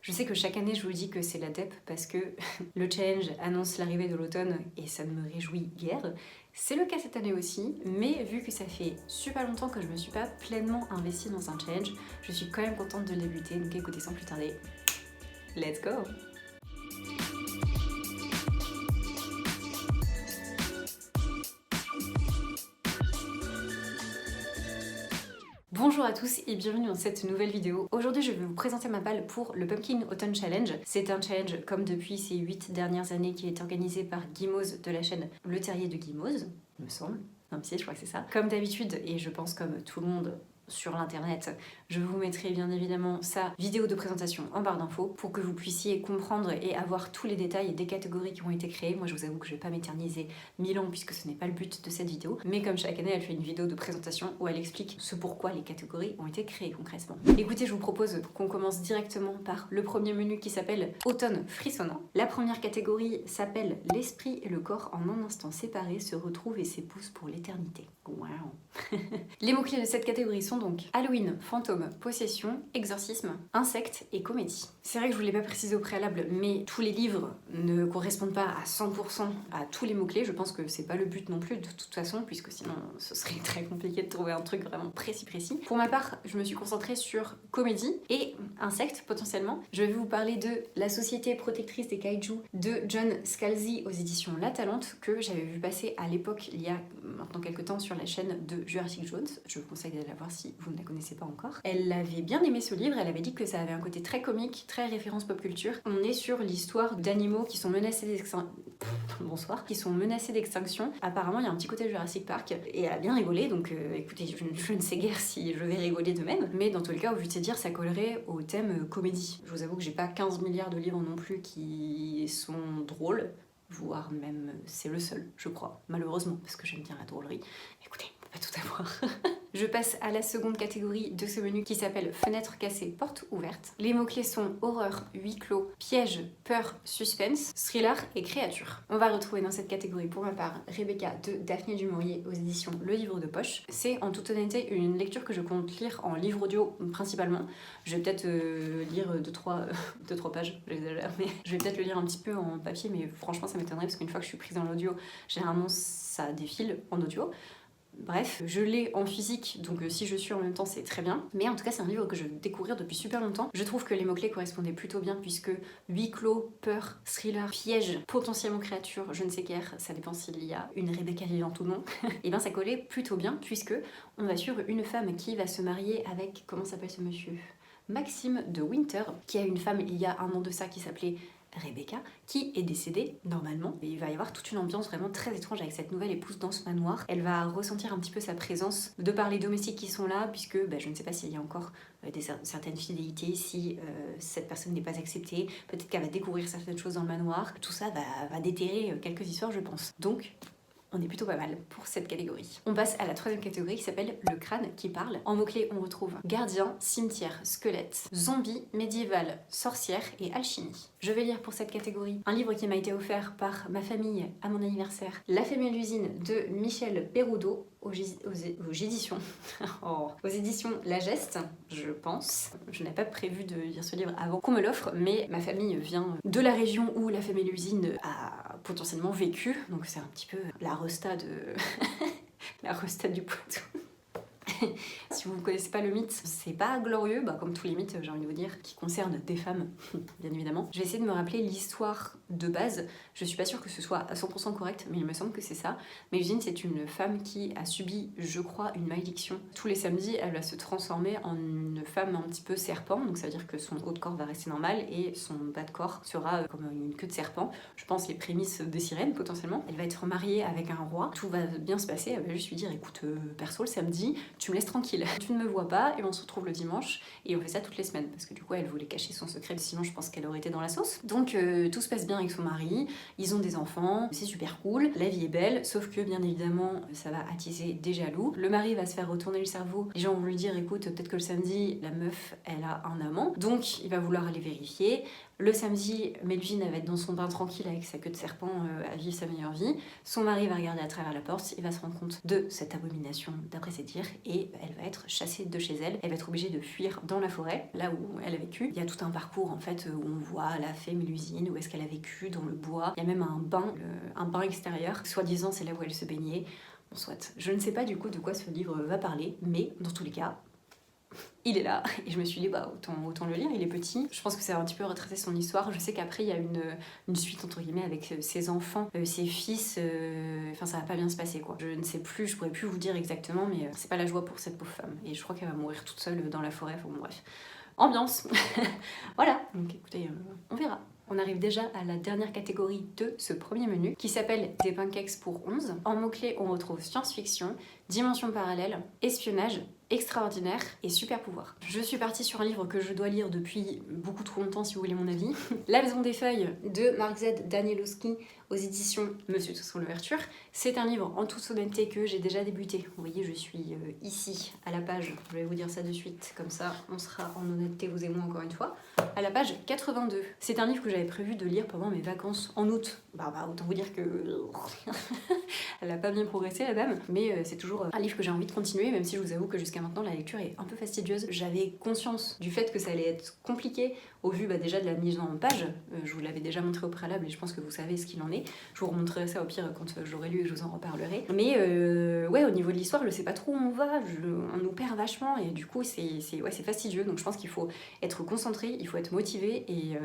Je sais que chaque année je vous dis que c'est la dep parce que le challenge annonce l'arrivée de l'automne et ça ne me réjouit guère. C'est le cas cette année aussi, mais vu que ça fait super longtemps que je me suis pas pleinement investie dans un challenge, je suis quand même contente de le débuter, donc écoutez sans plus tarder, let's go! Bonjour à tous et bienvenue dans cette nouvelle vidéo. Aujourd'hui je vais vous présenter ma balle pour le Pumpkin Autumn Challenge. C'est un challenge comme depuis ces 8 dernières années qui est organisé par Guimauze de la chaîne Le Terrier de Guimauze, il me semble. Non mais si, je crois que c'est ça. Comme d'habitude, et je pense comme tout le monde sur l'internet, je vous mettrai bien évidemment sa vidéo de présentation en barre d'infos pour que vous puissiez comprendre et avoir tous les détails des catégories qui ont été créées. Moi je vous avoue que je vais pas m'éterniser 1000 ans puisque ce n'est pas le but de cette vidéo, mais comme chaque année elle fait une vidéo de présentation où elle explique ce pourquoi les catégories ont été créées concrètement. Écoutez, je vous propose qu'on commence directement par le premier menu qui s'appelle Automne frissonnant. La première catégorie s'appelle l'esprit et le corps en un instant séparés se retrouvent et s'épousent pour l'éternité. Wow. Les mots-clés de cette catégorie sont donc Halloween, fantôme, possession, exorcisme, insectes et comédie. C'est vrai que je vous l'ai pas précisé au préalable, mais tous les livres ne correspondent pas à 100% à tous les mots-clés. Je pense que c'est pas le but non plus de toute façon, puisque sinon ce serait très compliqué de trouver un truc vraiment précis. Pour ma part, je me suis concentrée sur comédie et insectes potentiellement. Je vais vous parler de La Société protectrice des kaiju de John Scalzi aux éditions La Talente, que j'avais vu passer à l'époque, il y a maintenant quelques temps, sur la chaîne de Jurassic Jones. Je vous conseille d'aller la voir si vous ne la connaissez pas encore. Elle avait bien aimé ce livre, elle avait dit que ça avait un côté très comique, très référence pop culture. On est sur l'histoire d'animaux qui sont menacés d'extinction. Apparemment, il y a un petit côté Jurassic Park et elle a bien rigolé, donc écoutez, je ne sais guère si je vais rigoler de même, mais dans tous les cas, au vu de se dire, ça collerait au thème comédie. Je vous avoue que j'ai pas 15 milliards de livres non plus qui sont drôles, voire même c'est le seul, je crois, malheureusement, parce que j'aime bien la drôlerie. Écoutez, on peut pas tout avoir. Je passe à la seconde catégorie de ce menu qui s'appelle Fenêtre cassée, porte ouverte. Les mots-clés sont horreur, huis clos, piège, peur, suspense, thriller et créature. On va retrouver dans cette catégorie pour ma part Rebecca de Daphné du Maurier aux éditions Le Livre de Poche. C'est en toute honnêteté une lecture que je compte lire en livre audio principalement. Je vais peut-être lire 2-3 pages, j'exagère, mais je vais peut-être le lire un petit peu en papier, mais franchement ça m'étonnerait parce qu'une fois que je suis prise dans l'audio, généralement ça défile en audio. Bref, je l'ai en physique, donc si je suis en même temps, c'est très bien. Mais en tout cas, c'est un livre que je veux découvrir depuis super longtemps. Je trouve que les mots-clés correspondaient plutôt bien, puisque huis clos, peur, thriller, piège, potentiellement créature, je ne sais guère, ça dépend s'il y a une Rebecca vivante ou non. Et bien ça collait plutôt bien, puisque on va suivre une femme qui va se marier avec, comment s'appelle ce monsieur ? Maxime de Winter, qui a une femme il y a un an de ça qui s'appelait Rebecca, qui est décédée normalement. Et il va y avoir toute une ambiance vraiment très étrange avec cette nouvelle épouse dans ce manoir. Elle va ressentir un petit peu sa présence de par les domestiques qui sont là, puisque je ne sais pas s'il y a encore certaines fidélités, si cette personne n'est pas acceptée. Peut-être qu'elle va découvrir certaines choses dans le manoir. Tout ça va déterrer quelques histoires, je pense. Donc, on est plutôt pas mal pour cette catégorie. On passe à la troisième catégorie qui s'appelle le crâne qui parle. En mots-clés, on retrouve gardien, cimetière, squelette, zombie, médiéval, sorcière et alchimie. Je vais lire pour cette catégorie un livre qui m'a été offert par ma famille à mon anniversaire, La Femme et l'usine de Michel Peroudot aux éditions aux éditions La Geste, je pense. Je n'avais pas prévu de lire ce livre avant qu'on me l'offre, mais ma famille vient de la région où La Femme et l'usine a potentiellement vécu, donc c'est un petit peu la resta de la resta du Poitou. Si vous ne connaissez pas le mythe, c'est pas glorieux, comme tous les mythes, j'ai envie de vous dire, qui concernent des femmes, bien évidemment. Je vais essayer de me rappeler l'histoire de base. Je suis pas sûre que ce soit à 100% correct, mais il me semble que c'est ça. Mélusine, c'est une femme qui a subi, je crois, une malédiction. Tous les samedis, elle va se transformer en une femme un petit peu serpent, donc ça veut dire que son haut de corps va rester normal et son bas de corps sera comme une queue de serpent. Je pense les prémices des sirènes, potentiellement. Elle va être mariée avec un roi, tout va bien se passer, elle va juste lui dire, écoute, perso, le samedi, tu me laisses tranquille, tu ne me vois pas et on se retrouve le dimanche et on fait ça toutes les semaines parce que du coup elle voulait cacher son secret, sinon je pense qu'elle aurait été dans la sauce. Donc tout se passe bien avec son mari, ils ont des enfants, c'est super cool, la vie est belle, sauf que bien évidemment ça va attiser des jaloux. Le mari va se faire retourner le cerveau, les gens vont lui dire écoute peut-être que le samedi la meuf elle a un amant, donc il va vouloir aller vérifier. Le samedi, Mélusine va être dans son bain tranquille avec sa queue de serpent à vivre sa meilleure vie. Son mari va regarder à travers la porte, il va se rendre compte de cette abomination d'après ses dires et et elle va être chassée de chez elle. Elle va être obligée de fuir dans la forêt, là où elle a vécu. Il y a tout un parcours en fait où on voit la fée Mélusine, où est-ce qu'elle a vécu, dans le bois. Il y a même un bain extérieur. Soi-disant, c'est là où elle se baignait. Bon, soit. Je ne sais pas du coup de quoi ce livre va parler, mais dans tous les cas, il est là, et je me suis dit, bah autant le lire, il est petit. Je pense que ça va un petit peu retracer son histoire. Je sais qu'après, il y a une suite, entre guillemets, avec ses enfants, ses fils, enfin ça va pas bien se passer, quoi. Je ne sais plus, je pourrais plus vous dire exactement, mais c'est pas la joie pour cette pauvre femme. Et je crois qu'elle va mourir toute seule dans la forêt, enfin bon bref. Ambiance. Voilà, donc écoutez, on verra. On arrive déjà à la dernière catégorie de ce premier menu, qui s'appelle des pancakes pour 11. En mots-clés, on retrouve science-fiction, dimension parallèle, espionnage, extraordinaire et super pouvoir. Je suis partie sur un livre que je dois lire depuis beaucoup trop longtemps si vous voulez mon avis. La Maison des Feuilles de Mark Z. Danielowski aux éditions Monsieur Tout sur l'ouverture. C'est un livre en toute honnêteté que j'ai déjà débuté. Vous voyez, je suis ici à la page, je vais vous dire ça de suite, comme ça on sera en honnêteté vous et moi encore une fois, à la page 82. C'est un livre que j'avais prévu de lire pendant mes vacances en août. Bah autant vous dire que elle a pas bien progressé la dame, mais c'est toujours un livre que j'ai envie de continuer, même si je vous avoue que jusqu'à maintenant la lecture est un peu fastidieuse. J'avais conscience du fait que ça allait être compliqué au vu déjà de la mise en page. Je vous l'avais déjà montré au préalable et je pense que vous savez ce qu'il en est. Je vous remontrerai ça au pire quand j'aurai lu et je vous en reparlerai. Mais ouais, au niveau de l'histoire, je sais pas trop où on va, on nous perd vachement et du coup c'est fastidieux. Donc je pense qu'il faut être concentré, il faut être motivé et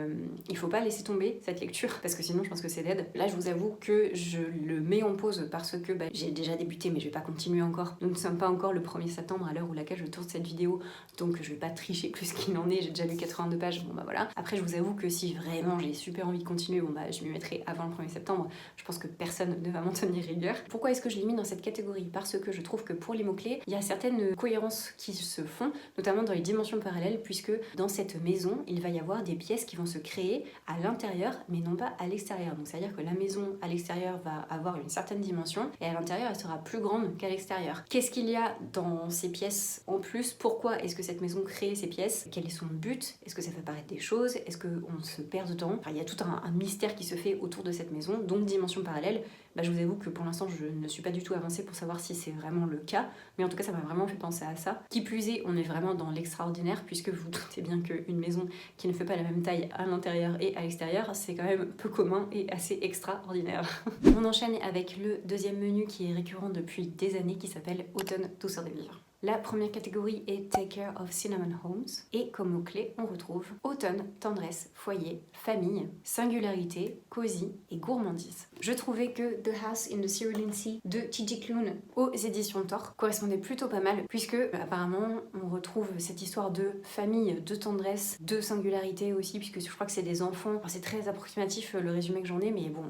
il faut pas laisser tomber cette lecture parce que sinon je pense que c'est dead. Là je vous avoue que je le mets en pause parce que j'ai déjà débuté mais je vais pas continuer encore. Nous ne sommes pas encore le 1er septembre à l'heure où laquelle je tourne cette vidéo, donc je vais pas tricher plus qu'il en est. J'ai déjà lu 82 pages, bon bah voilà. Après je vous avoue que si vraiment j'ai super envie de continuer, bon bah je m'y mettrai avant le 1er septembre. Je pense que personne ne va m'en tenir rigueur. Pourquoi est-ce que je l'ai mis dans cette catégorie? Parce que je trouve que pour les mots-clés, il y a certaines cohérences qui se font, notamment dans les dimensions parallèles, puisque dans cette maison, il va y avoir des pièces qui vont se créer à l'intérieur, mais non pas à l'extérieur. Donc c'est-à-dire que la maison à l'extérieur va avoir une certaine dimension, et à l'intérieur, elle sera plus grande qu'à l'extérieur. Qu'est-ce qu'il y a dans ces pièces en plus? Pourquoi est-ce que cette maison crée ces pièces? Quel est son but? Est-ce que ça fait apparaître des choses? Est-ce qu'on se perd dedans? Enfin, il y a tout un mystère qui se fait autour de cette maison, donc dimension parallèle. Bah, je vous avoue que pour l'instant je ne suis pas du tout avancée pour savoir si c'est vraiment le cas, mais en tout cas ça m'a vraiment fait penser à ça. Qui plus est, on est vraiment dans l'extraordinaire, puisque vous doutez bien qu'une maison qui ne fait pas la même taille à l'intérieur et à l'extérieur, c'est quand même peu commun et assez extraordinaire. On enchaîne avec le deuxième menu qui est récurrent depuis des années, qui s'appelle Automne douceur de vivre. La première catégorie est Take Care of Cinnamon Homes et comme mots-clés, on retrouve automne, tendresse, foyer, famille, singularité, cosy et gourmandise. Je trouvais que The House in the Cerulean Sea de T.J. Klune aux éditions Tor correspondait plutôt pas mal puisque apparemment on retrouve cette histoire de famille, de tendresse, de singularité aussi puisque je crois que c'est des enfants. Enfin, c'est très approximatif le résumé que j'en ai, mais bon...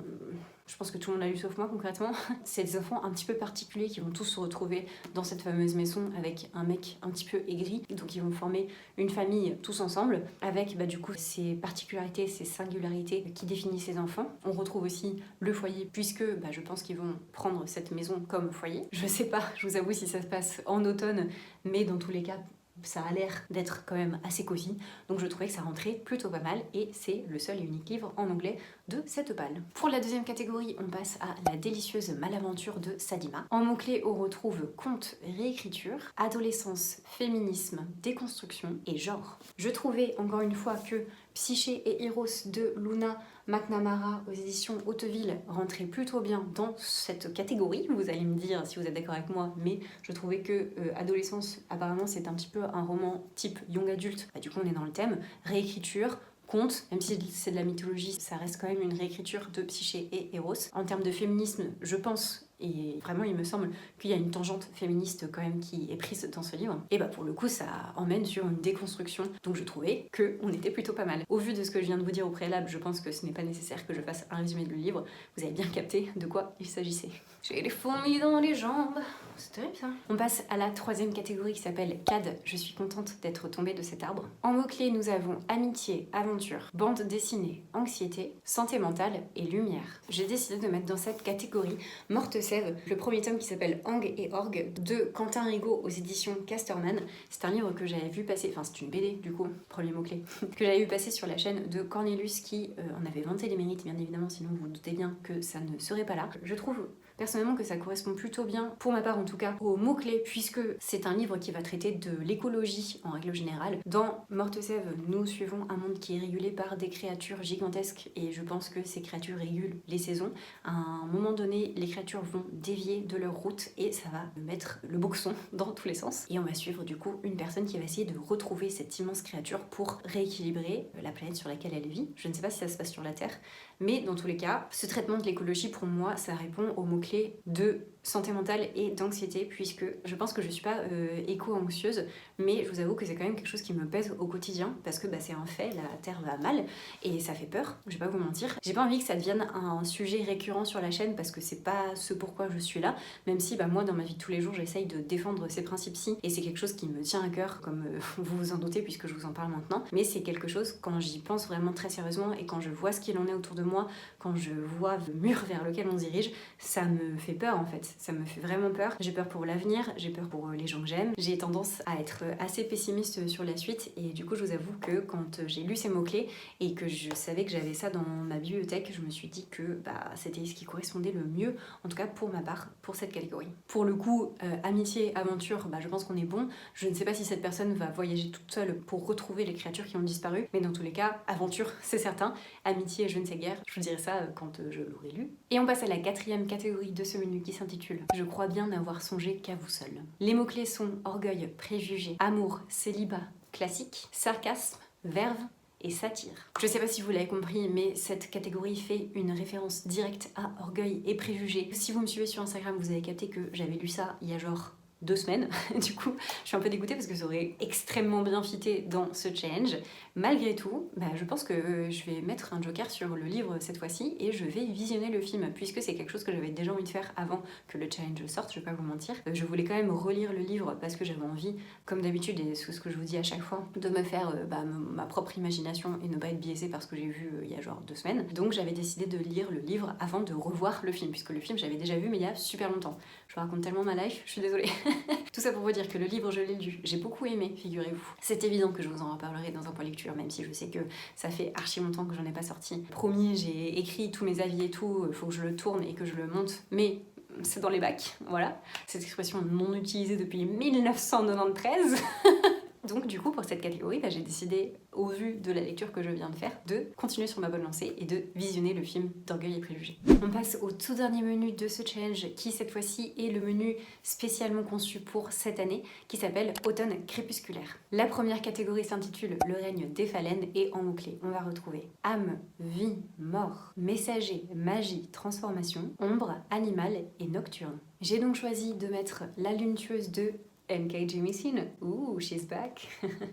Je pense que tout le monde l'a lu sauf moi concrètement. C'est des enfants un petit peu particuliers qui vont tous se retrouver dans cette fameuse maison avec un mec un petit peu aigri. Donc ils vont former une famille tous ensemble avec du coup ces particularités, ces singularités qui définissent ces enfants. On retrouve aussi le foyer puisque je pense qu'ils vont prendre cette maison comme foyer. Je sais pas, je vous avoue si ça se passe en automne, mais dans tous les cas... ça a l'air d'être quand même assez cosy, donc je trouvais que ça rentrait plutôt pas mal et c'est le seul et unique livre en anglais de cette palle. Pour la deuxième catégorie, on passe à La délicieuse malaventure de Sadima. En mots-clés, on retrouve conte, réécriture, adolescence, féminisme, déconstruction et genre. Je trouvais encore une fois que Psyché et Eros de Luna McNamara aux éditions Hauteville rentrait plutôt bien dans cette catégorie. Vous allez me dire si vous êtes d'accord avec moi, mais je trouvais que Adolescence, apparemment, c'est un petit peu un roman type young adulte. Du coup, on est dans le thème. Réécriture, conte, même si c'est de la mythologie, ça reste quand même une réécriture de Psyché et Eros. En termes de féminisme, je pense... et vraiment il me semble qu'il y a une tangente féministe quand même qui est prise dans ce livre. Et pour le coup ça emmène sur une déconstruction. Donc je trouvais qu'on était plutôt pas mal. Au vu de ce que je viens de vous dire au préalable, je pense que ce n'est pas nécessaire que je fasse un résumé du livre. Vous avez bien capté de quoi il s'agissait. J'ai les fourmis dans les jambes. C'est terrible ça. On passe à la troisième catégorie qui s'appelle CAD. Je suis contente d'être tombée de cet arbre. En mots-clés, nous avons amitié, aventure, bande dessinée, anxiété, santé mentale et lumière. J'ai décidé de mettre dans cette catégorie Morte Sève, le premier tome qui s'appelle Ang et Orgue de Quentin Rigaud aux éditions Casterman. C'est un livre que j'avais vu passer, enfin c'est une BD du coup, premier mot-clé, que j'avais vu passer sur la chaîne de Cornelius qui en avait vanté les mérites, bien évidemment, sinon vous vous doutez bien que ça ne serait pas là. Je trouve personnellement que ça correspond plutôt bien, pour ma part en tout cas, aux mots-clés, puisque c'est un livre qui va traiter de l'écologie en règle générale. Dans Morte Sève, nous suivons un monde qui est régulé par des créatures gigantesques et je pense que ces créatures régulent les saisons. À un moment donné, les créatures vont dévier de leur route et ça va mettre le boxon dans tous les sens. Et on va suivre du coup une personne qui va essayer de retrouver cette immense créature pour rééquilibrer la planète sur laquelle elle vit. Je ne sais pas si ça se passe sur la Terre, mais dans tous les cas, ce traitement de l'écologie pour moi, ça répond aux mots-clés de santé mentale et d'anxiété, puisque je pense que je suis pas éco-anxieuse, mais je vous avoue que c'est quand même quelque chose qui me pèse au quotidien, parce que c'est un fait, la Terre va mal, et ça fait peur, je vais pas vous mentir. J'ai pas envie que ça devienne un sujet récurrent sur la chaîne, parce que c'est pas ce pourquoi je suis là, même si moi dans ma vie de tous les jours, j'essaye de défendre ces principes-ci, et c'est quelque chose qui me tient à cœur, comme vous vous en doutez, puisque je vous en parle maintenant, mais c'est quelque chose, quand j'y pense vraiment très sérieusement, et quand je vois ce qu'il en est autour de moi, quand je vois le mur vers lequel on se dirige, ça me fait peur en fait. Ça me fait vraiment peur. J'ai peur pour l'avenir, j'ai peur pour les gens que j'aime. J'ai tendance à être assez pessimiste sur la suite et du coup je vous avoue que quand j'ai lu ces mots-clés et que je savais que j'avais ça dans ma bibliothèque, je me suis dit que c'était ce qui correspondait le mieux, en tout cas pour ma part, pour cette catégorie. Pour le coup, amitié, aventure, je pense qu'on est bon. Je ne sais pas si cette personne va voyager toute seule pour retrouver les créatures qui ont disparu, mais dans tous les cas, aventure, c'est certain. Amitié, je ne sais guère, je vous dirai ça quand je l'aurai lu. Et on passe à la 4e catégorie de ce menu qui s'intitule « Je crois bien n'avoir songé qu'à vous seul ». Les mots-clés sont orgueil, préjugé, amour, célibat, classique, sarcasme, verve et satire. Je sais pas si vous l'avez compris, mais cette catégorie fait une référence directe à orgueil et préjugé. Si vous me suivez sur Instagram, vous avez capté que j'avais lu ça il y a genre 2 semaines. Du coup, je suis un peu dégoûtée parce que ça aurait extrêmement bien fité dans ce challenge. Malgré tout, je pense que je vais mettre un joker sur le livre cette fois-ci et je vais visionner le film puisque c'est quelque chose que j'avais déjà envie de faire avant que le challenge sorte, je vais pas vous mentir. Je voulais quand même relire le livre parce que j'avais envie, comme d'habitude et c'est ce que je vous dis à chaque fois, de me faire ma propre imagination et ne pas être biaisée par ce que j'ai vu il y a genre 2 semaines. Donc j'avais décidé de lire le livre avant de revoir le film puisque le film j'avais déjà vu mais il y a super longtemps. Je vous raconte tellement ma life, je suis désolée. Tout ça pour vous dire que le livre, je l'ai lu. J'ai beaucoup aimé, figurez-vous. C'est évident que je vous en reparlerai dans un point lecture, même si je sais que ça fait archi longtemps que j'en ai pas sorti. Promis, j'ai écrit tous mes avis et tout, il faut que je le tourne et que je le monte, mais c'est dans les bacs, voilà. Cette expression non utilisée depuis 1993. Donc du coup pour cette catégorie, j'ai décidé, au vu de la lecture que je viens de faire, de continuer sur ma bonne lancée et de visionner le film d'Orgueil et Préjugés. On passe au tout dernier menu de ce challenge qui cette fois-ci est le menu spécialement conçu pour cette année qui s'appelle Automne crépusculaire. La première catégorie s'intitule Le règne des phalènes et en mots-clés on va retrouver âme, vie, mort, messager, magie, transformation, ombre, animal et nocturne. J'ai donc choisi de mettre La Lune tueuse de N.K. Jemisin, ouh, she's back,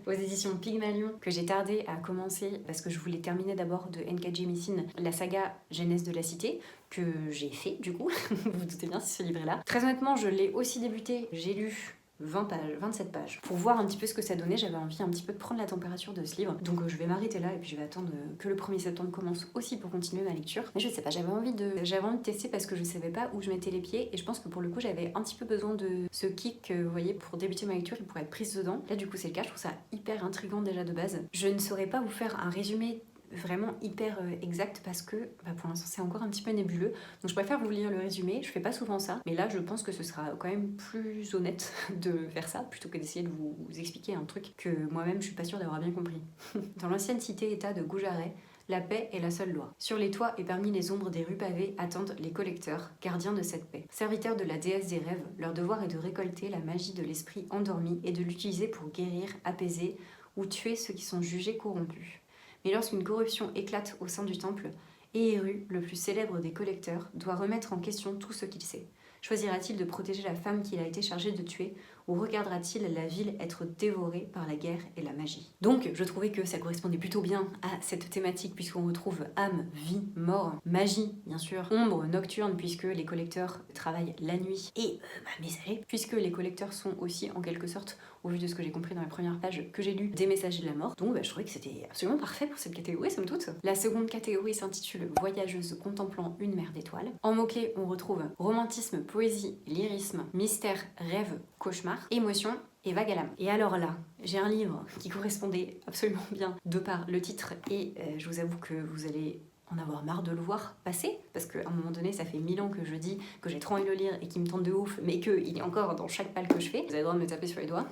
aux éditions Pygmalion, que j'ai tardé à commencer parce que je voulais terminer d'abord de N.K. Jemisin la saga Genèse de la Cité, que j'ai fait du coup, vous vous doutez bien si ce livre est là. Très honnêtement, je l'ai aussi débuté, j'ai lu 20 pages, 27 pages. Pour voir un petit peu ce que ça donnait, j'avais envie un petit peu de prendre la température de ce livre. Donc je vais m'arrêter là et puis je vais attendre que le 1er septembre commence aussi pour continuer ma lecture. Mais je sais pas, j'avais envie de tester parce que je savais pas où je mettais les pieds et je pense que pour le coup j'avais un petit peu besoin de ce kick, vous voyez, pour débuter ma lecture et pour être prise dedans. Là du coup c'est le cas, je trouve ça hyper intriguant déjà de base. Je ne saurais pas vous faire un résumé vraiment hyper exact parce que pour l'instant c'est encore un petit peu nébuleux, donc je préfère vous lire le résumé. Je fais pas souvent ça, mais là je pense que ce sera quand même plus honnête de faire ça plutôt que d'essayer de vous expliquer un truc que moi-même je suis pas sûre d'avoir bien compris. Dans l'ancienne cité-état de Goujaret, la paix est la seule loi. Sur les toits et parmi les ombres des rues pavées attendent les collecteurs, gardiens de cette paix. Serviteurs de la déesse des rêves, leur devoir est de récolter la magie de l'esprit endormi et de l'utiliser pour guérir, apaiser ou tuer ceux qui sont jugés corrompus. Mais lorsqu'une corruption éclate au sein du temple, Eheru, le plus célèbre des collecteurs, doit remettre en question tout ce qu'il sait. Choisira-t-il de protéger la femme qu'il a été chargé de tuer ou regardera-t-il la ville être dévorée par la guerre et la magie? Donc, je trouvais que ça correspondait plutôt bien à cette thématique puisqu'on retrouve âme, vie, mort, magie, bien sûr, ombre, nocturne puisque les collecteurs travaillent la nuit et messager puisque les collecteurs sont aussi en quelque sorte, au vu de ce que j'ai compris dans les premières pages que j'ai lues, des messagers de la mort. Donc, je trouvais que c'était absolument parfait pour cette catégorie, somme toute. La seconde catégorie s'intitule Voyageuse contemplant une mer d'étoiles. En mots-clés, on retrouve romantisme, poésie, lyrisme, mystère, rêve, cauchemar, émotion et vague à l'âme. Et alors là, j'ai un livre qui correspondait absolument bien de par le titre et je vous avoue que vous allez en avoir marre de le voir passer, parce qu'à un moment donné, ça fait 1000 ans que je dis que j'ai trop envie de le lire et qu'il me tente de ouf, mais qu'il est encore dans chaque palle que je fais. Vous avez le droit de me taper sur les doigts.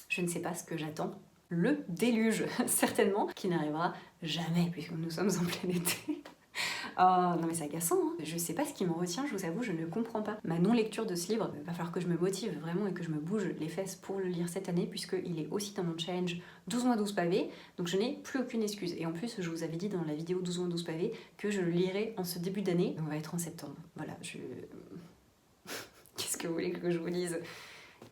Je ne sais pas ce que j'attends. Le déluge, certainement, qui n'arrivera jamais, puisque nous sommes en plein été. Oh non mais c'est agaçant, hein. Je sais pas ce qui m'en retient, je vous avoue, je ne comprends pas. Ma non-lecture de ce livre, va falloir que je me motive vraiment et que je me bouge les fesses pour le lire cette année, puisqu'il est aussi dans mon challenge 12 mois 12 pavés, donc je n'ai plus aucune excuse. Et en plus, je vous avais dit dans la vidéo 12 mois 12 pavés que je le lirai en ce début d'année, on va être en septembre. Voilà, Qu'est-ce que vous voulez que je vous dise?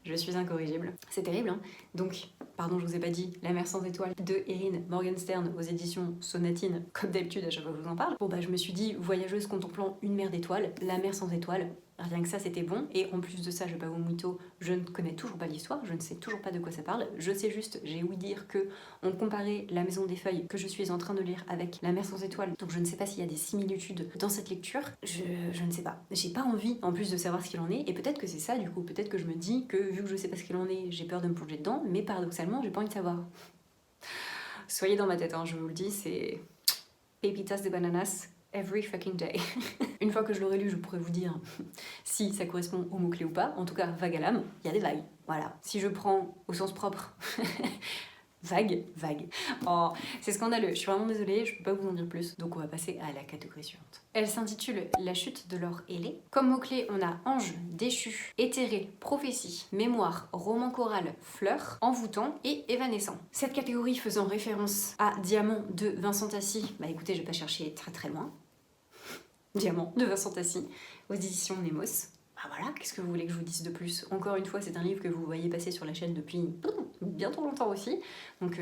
Je suis incorrigible. C'est terrible, hein. Donc, pardon, je vous ai pas dit, La mer sans étoiles de Erin Morgenstern aux éditions Sonatine, comme d'habitude à chaque fois que je vous en parle. Bon bah je me suis dit, voyageuse contemplant une mer d'étoiles, La mer sans étoiles, rien que ça c'était bon. Et en plus de ça, je vais pas vous mytho, je ne connais toujours pas l'histoire, je ne sais toujours pas de quoi ça parle. Je sais juste, j'ai ouï dire que on comparait La maison des feuilles que je suis en train de lire avec La mer sans étoiles. Donc je ne sais pas s'il y a des similitudes dans cette lecture. Je ne sais pas. J'ai pas envie en plus de savoir ce qu'il en est. Et peut-être que c'est ça du coup. Peut-être que je me dis que vu que je sais pas ce qu'il en est, j'ai peur de me plonger dedans. Mais paradoxalement, j'ai pas envie de savoir. Soyez dans ma tête, hein, je vous le dis, c'est pepitas de bananas every fucking day. Une fois que je l'aurai lu, je pourrais vous dire si ça correspond au mot-clé ou pas. En tout cas, vague à l'âme, il y a des vagues. Voilà. Si je prends au sens propre, vague. Oh, c'est scandaleux. Je suis vraiment désolée, je peux pas vous en dire plus. Donc on va passer à la catégorie suivante. Elle s'intitule La chute de Lord Ailey. Comme mots-clés, on a ange, déchu, éthéré, prophétie, mémoire, roman choral, fleur, envoûtant et évanescent. Cette catégorie faisant référence à Diamant de Vincent Tassi, bah écoutez, je vais pas chercher très loin. Diamant de Vincent Tassi aux éditions Nemos. Ah voilà, qu'est-ce que vous voulez que je vous dise de plus? Encore une fois, c'est un livre que vous voyez passer sur la chaîne depuis bien trop longtemps aussi. Donc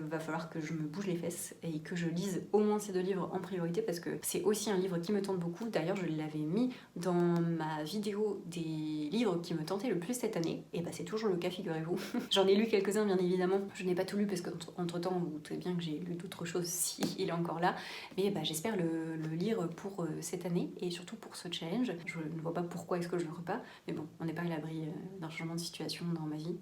va falloir que je me bouge les fesses et que je lise au moins ces deux livres en priorité parce que c'est aussi un livre qui me tente beaucoup. D'ailleurs, je l'avais mis dans ma vidéo des livres qui me tentaient le plus cette année. Et bah c'est toujours le cas, figurez-vous. J'en ai lu quelques-uns, bien évidemment. Je n'ai pas tout lu parce qu'entre-temps, vous doutez bien que j'ai lu d'autres choses si il est encore là. Mais bah, j'espère le lire pour cette année et surtout pour ce challenge. Je ne vois pas pourquoi est-ce que je le repas, mais bon, on n'est pas à l'abri d'un changement de situation dans ma vie.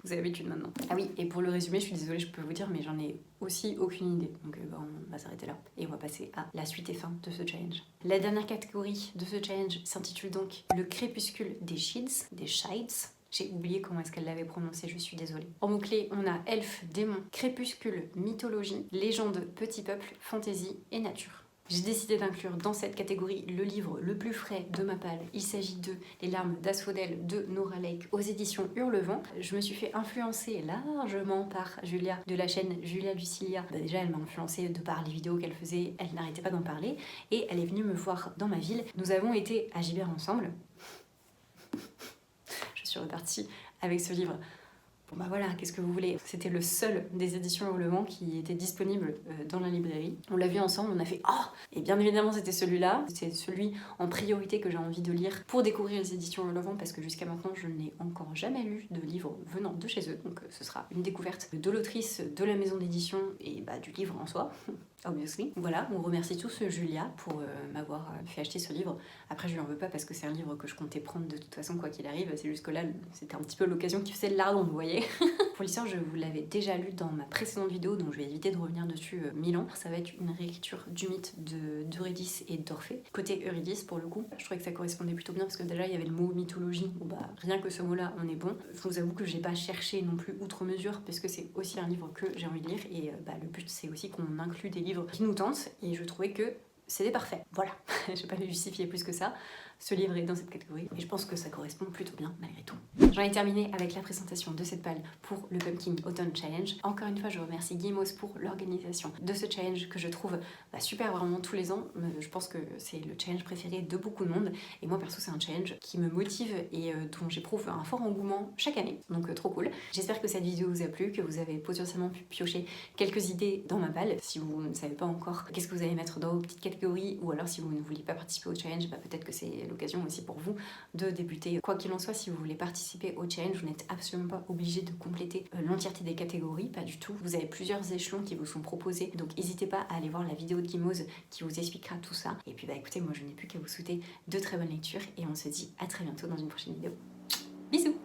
Vous avez l'habitude maintenant. Ah oui, et pour le résumé, je suis désolée, je peux vous dire, mais j'en ai aussi aucune idée. Donc bah, on va s'arrêter là. Et on va passer à la suite et fin de ce challenge. La dernière catégorie de ce challenge s'intitule donc Le crépuscule des Shids, des Shides. J'ai oublié comment est-ce qu'elle l'avait prononcé, je suis désolée. En mots-clés, on a elfe, démon, crépuscule, mythologie, légende, petit peuple, fantaisie et nature. J'ai décidé d'inclure dans cette catégorie le livre le plus frais de ma palle. Il s'agit de Les larmes d'Asphodèle de Nora Lake aux éditions Hurlevent. Je me suis fait influencer largement par Julia de la chaîne Julia Lucilia. Bah déjà, elle m'a influencée de par les vidéos qu'elle faisait, elle n'arrêtait pas d'en parler et elle est venue me voir dans ma ville. Nous avons été à Gibert ensemble. Je suis repartie avec ce livre. Bon bah voilà, qu'est-ce que vous voulez? C'était le seul des éditions Hurlevent qui était disponible dans la librairie. On l'a vu ensemble, on a fait « Oh !» Et bien évidemment c'était celui-là, c'est celui en priorité que j'ai envie de lire pour découvrir les éditions Hurlevent parce que jusqu'à maintenant je n'ai encore jamais lu de livre venant de chez eux. Donc ce sera une découverte de l'autrice, de la maison d'édition et bah, du livre en soi. Obviously. Voilà, on remercie tous Julia pour m'avoir fait acheter ce livre. Après, je lui en veux pas parce que c'est un livre que je comptais prendre de toute façon, quoi qu'il arrive. C'est juste que là, c'était un petit peu l'occasion qui faisait le lardon, vous voyez. Pour l'histoire, je vous l'avais déjà lu dans ma précédente vidéo, donc je vais éviter de revenir dessus 1000 ans. Ça va être une réécriture du mythe d'Eurydice et d'Orphée. Côté Eurydice, pour le coup, je trouvais que ça correspondait plutôt bien parce que déjà, il y avait le mot mythologie. Bon bah, rien que ce mot-là, on est bon. Je vous avoue que j'ai pas cherché non plus outre mesure parce que c'est aussi un livre que j'ai envie de lire et bah, le but, c'est aussi qu'on inclut des livres qui nous tentent et je trouvais que c'était parfait. Voilà, je vais pas le justifier plus que ça. Ce livre est dans cette catégorie et je pense que ça correspond plutôt bien malgré tout. J'en ai terminé avec la présentation de cette palle pour le Pumpkin Autumn Challenge. Encore une fois, je remercie Guimos pour l'organisation de ce challenge que je trouve super vraiment tous les ans. Je pense que c'est le challenge préféré de beaucoup de monde et moi perso c'est un challenge qui me motive et dont j'éprouve un fort engouement chaque année. Donc trop cool. J'espère que cette vidéo vous a plu, que vous avez potentiellement pu piocher quelques idées dans ma palle. Si vous ne savez pas encore qu'est-ce que vous allez mettre dans vos petites catégories ou alors si vous ne vouliez pas participer au challenge, bah, peut-être que c'est l'occasion aussi pour vous de débuter. Quoi qu'il en soit, si vous voulez participer au challenge, vous n'êtes absolument pas obligé de compléter l'entièreté des catégories, pas du tout. Vous avez plusieurs échelons qui vous sont proposés, donc n'hésitez pas à aller voir la vidéo de Guimauze qui vous expliquera tout ça. Et puis bah écoutez, moi je n'ai plus qu'à vous souhaiter de très bonnes lectures et on se dit à très bientôt dans une prochaine vidéo. Bisous!